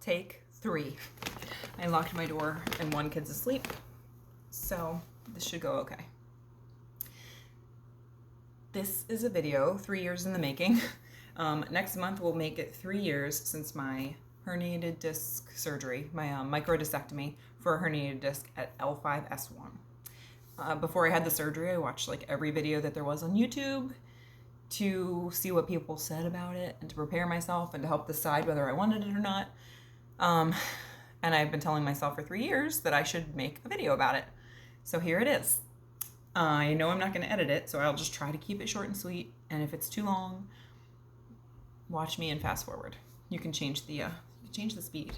Take 3. I locked my door and one kid's asleep, so this should go okay. This is a video 3 years in the making. Next month will make it 3 years since my herniated disc surgery, my microdiscectomy for a herniated disc at L5-S1. Before I had the surgery, I watched like every video that there was on YouTube to see what people said about it and to prepare myself and to help decide whether I wanted it or not. And I've been telling myself for 3 years that I should make a video about it. So here it is. I know I'm not going to edit it, so I'll just try to keep it short and sweet. And if it's too long, watch me and fast forward. You can change the speed.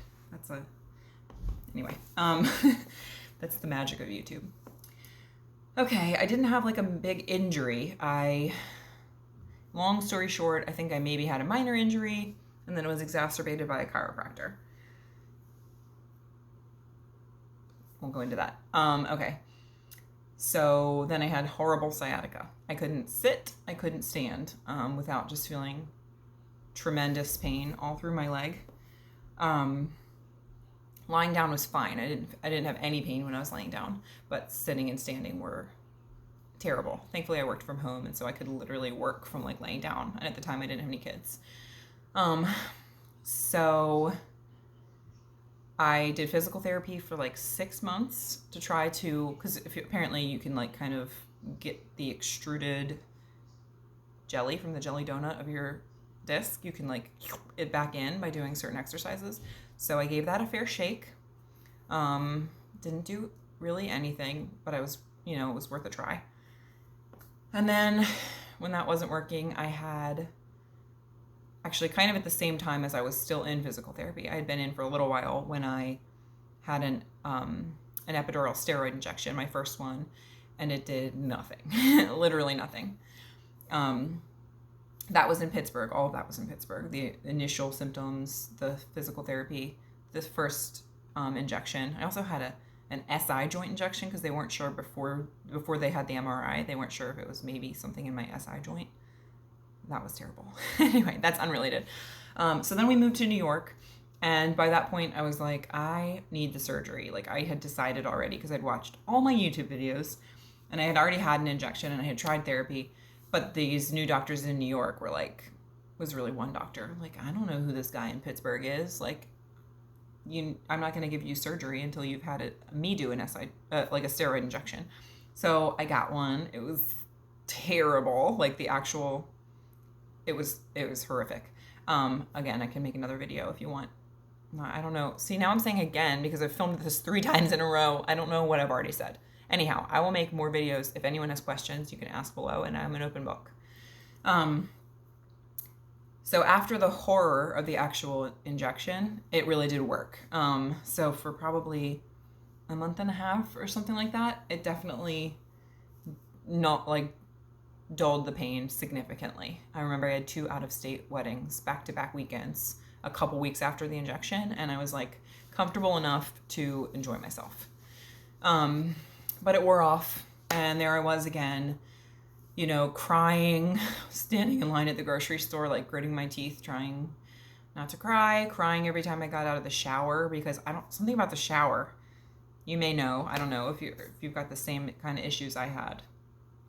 Anyway. That's the magic of YouTube. Okay, I didn't have like a big injury. Long story short, I think I maybe had a minor injury, and then it was exacerbated by a chiropractor. Won't go into that. Okay. So then I had horrible sciatica. I couldn't sit, I couldn't stand without just feeling tremendous pain all through my leg. Lying down was fine. I didn't have any pain when I was laying down, but sitting and standing were terrible. Thankfully I worked from home, and so I could literally work from like laying down. And at the time I didn't have any kids. So I did physical therapy for like 6 months to try to, because apparently you can like kind of get the extruded jelly from the jelly donut of your disc. You can like it back in by doing certain exercises. So I gave that a fair shake. Didn't do really anything, but it was worth a try. And then when that wasn't working, I had actually kind of at the same time as I was still in physical therapy. I had been in for a little while when I had an epidural steroid injection, my first one, and it did nothing, literally nothing. That was in Pittsburgh. All of that was in Pittsburgh. The initial symptoms, the physical therapy, the first injection. I also had an SI joint injection because they weren't sure before they had the MRI. They weren't sure if it was maybe something in my SI joint. That was terrible. Anyway, that's unrelated. So then we moved to New York, and by that point I was like, I need the surgery. Like I had decided already because I'd watched all my YouTube videos, and I had already had an injection, and I had tried therapy, but these new doctors in New York were like, was really one doctor. I'm like, I don't know who this guy in Pittsburgh is. Like, I'm not going to give you surgery until you've had me do an SI, like a steroid injection. So I got one. It was terrible. Like the actual. It was horrific. Again, I can make another video if you want. I don't know. See, now I'm saying again because I've filmed this 3 times in a row. I don't know what I've already said. Anyhow, I will make more videos. If anyone has questions, you can ask below, and I'm an open book. So after the horror of the actual injection, it really did work. So for probably a month and a half or something like that, it definitely not like dulled the pain significantly. I remember I had 2 out-of-state weddings, back-to-back weekends, a couple weeks after the injection, and I was like comfortable enough to enjoy myself. But it wore off, and there I was again, crying, standing in line at the grocery store, like gritting my teeth, trying not to cry, crying every time I got out of the shower because something about the shower, you may know, I don't know if you've got the same kind of issues I had.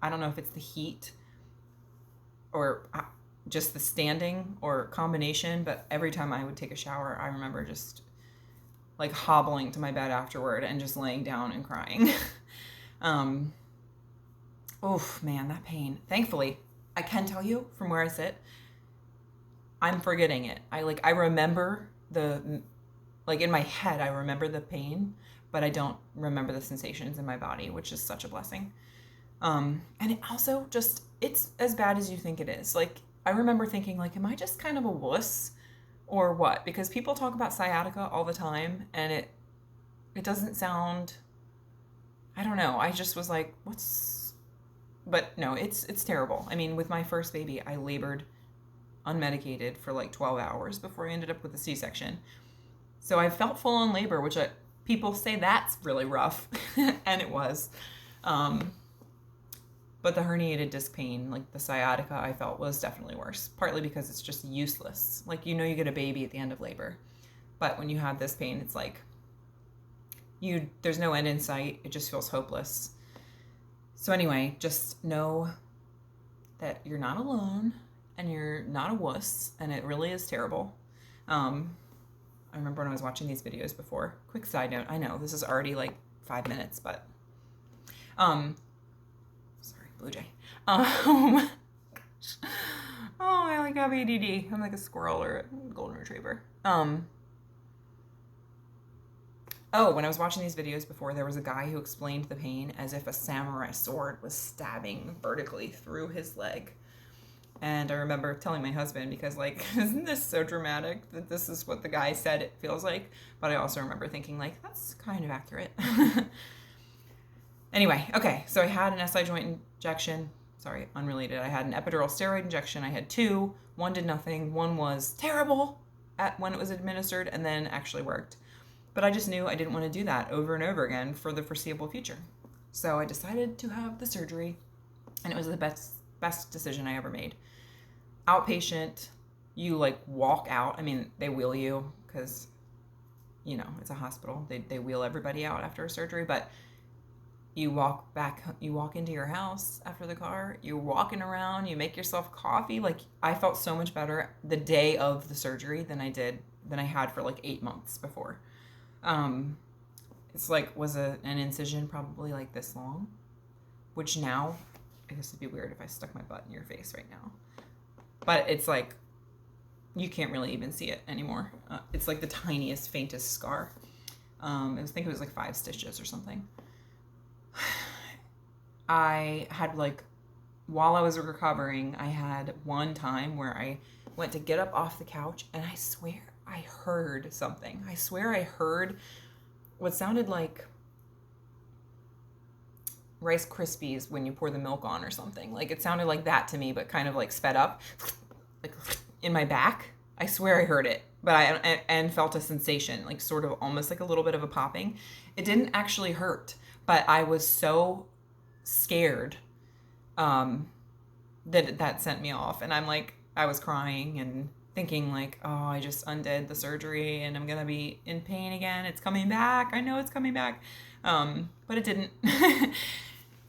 I don't know if it's the heat or just the standing or combination, but every time I would take a shower, I remember just like hobbling to my bed afterward and just laying down and crying. Oh man, that pain. Thankfully, I can tell you from where I sit, I'm forgetting it. I remember in my head, I remember the pain, but I don't remember the sensations in my body, which is such a blessing. And it also it's as bad as you think it is. Like, I remember thinking, like, am I just kind of a wuss or what? Because people talk about sciatica all the time, and it doesn't sound, I don't know. I just was like, but no, it's terrible. I mean, with my first baby, I labored unmedicated for like 12 hours before I ended up with a C-section. So I felt full on labor, which people say that's really rough. And it was. But the herniated disc pain, like the sciatica, I felt was definitely worse. Partly because it's just useless. Like, you get a baby at the end of labor. But when you have this pain, it's like there's no end in sight. It just feels hopeless. So anyway, just know that you're not alone and you're not a wuss, and it really is terrible. I remember when I was watching these videos before. Quick side note, I know this is already like 5 minutes, but sorry, Blue Jay. Oh, I like have ADD. I'm like a squirrel or a golden retriever. Oh, when I was watching these videos before, there was a guy who explained the pain as if a samurai sword was stabbing vertically through his leg. And I remember telling my husband, because like, isn't this so dramatic that this is what the guy said it feels like? But I also remember thinking like, that's kind of accurate. Anyway, okay, so I had an SI joint injection. Sorry, unrelated. I had an epidural steroid injection. I had two. One did nothing. One was terrible when it was administered and then actually worked. But I just knew I didn't want to do that over and over again for the foreseeable future. So I decided to have the surgery, and it was the best decision I ever made. Outpatient, you like walk out. I mean, they wheel you because, you know, it's a hospital. They wheel everybody out after a surgery, but you walk into your house after the car, you're walking around, you make yourself coffee. Like, I felt so much better the day of the surgery than I had for like 8 months before. It's like, was an incision probably like this long, which now, I guess it'd be weird if I stuck my butt in your face right now, but it's like, you can't really even see it anymore. It's like the tiniest, faintest scar. I think it was like 5 stitches or something. I had like, while I was recovering, I had one time where I went to get up off the couch, and I swear I heard something. I swear I heard what sounded like Rice Krispies when you pour the milk on or something. Like, it sounded like that to me, but kind of like sped up, like in my back. I swear I heard it, but and felt a sensation, like sort of almost like a little bit of a popping. It didn't actually hurt, but I was so scared that sent me off. And I'm like, I was crying and thinking like, oh, I just undid the surgery and I'm gonna be in pain again. It's coming back. I know it's coming back. But it didn't.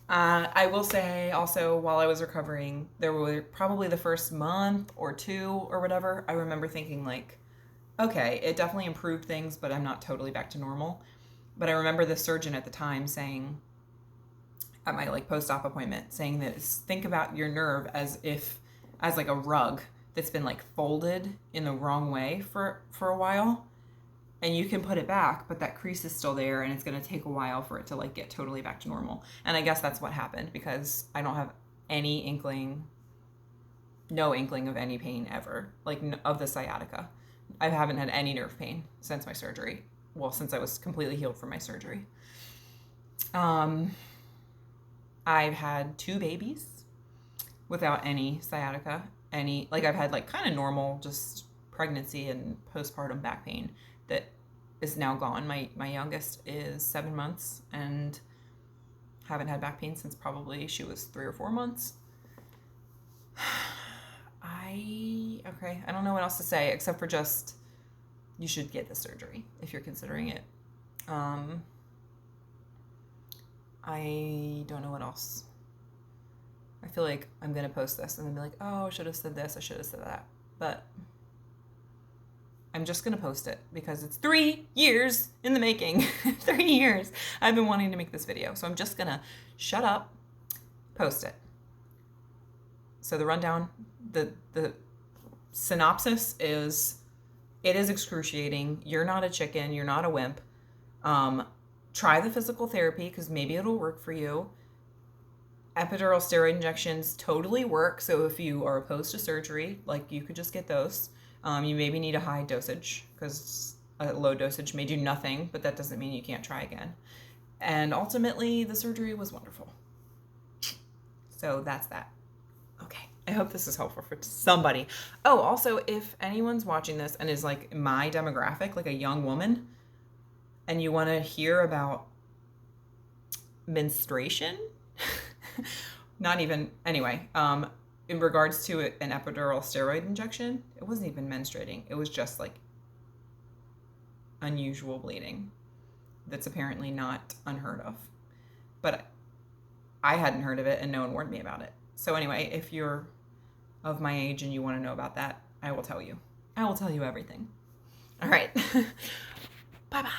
I will say also, while I was recovering, there were probably the first month or 2 or whatever, I remember thinking like, okay, it definitely improved things, but I'm not totally back to normal. But I remember the surgeon at the time saying, at my like post-op appointment, saying that think about your nerve as like a rug that's been like folded in the wrong way for a while, and you can put it back, but that crease is still there, and it's going to take a while for it to like get totally back to normal. And I guess that's what happened, because I don't have no inkling of any pain ever, like of the sciatica. I haven't had any nerve pain since my surgery. Well, since I was completely healed from my surgery. I've had 2 babies without any sciatica. I've had like kind of normal just pregnancy and postpartum back pain that is now gone. My youngest is 7 months and haven't had back pain since probably she was 3 or 4 months. I don't know what else to say except for just, you should get the surgery if you're considering it. I don't know what else. I feel like I'm going to post this and then be like, oh, I should have said this, I should have said that. But I'm just going to post it because it's 3 years in the making. 3 years I've been wanting to make this video. So I'm just going to shut up, post it. So the rundown, the synopsis is, it is excruciating. You're not a chicken. You're not a wimp. Try the physical therapy because maybe it'll work for you. Epidural steroid injections totally work. So if you are opposed to surgery, like, you could just get those. You maybe need a high dosage because a low dosage may do nothing, but that doesn't mean you can't try again. And ultimately, the surgery was wonderful. So that's that. Okay. I hope this is helpful for somebody. Oh, also, if anyone's watching this and is like my demographic, like a young woman, and you want to hear about menstruation, not even, anyway, in regards to an epidural steroid injection, it wasn't even menstruating. It was just like unusual bleeding that's apparently not unheard of. But I hadn't heard of it and no one warned me about it. So anyway, if you're of my age and you want to know about that, I will tell you. I will tell you everything. All right. Bye-bye.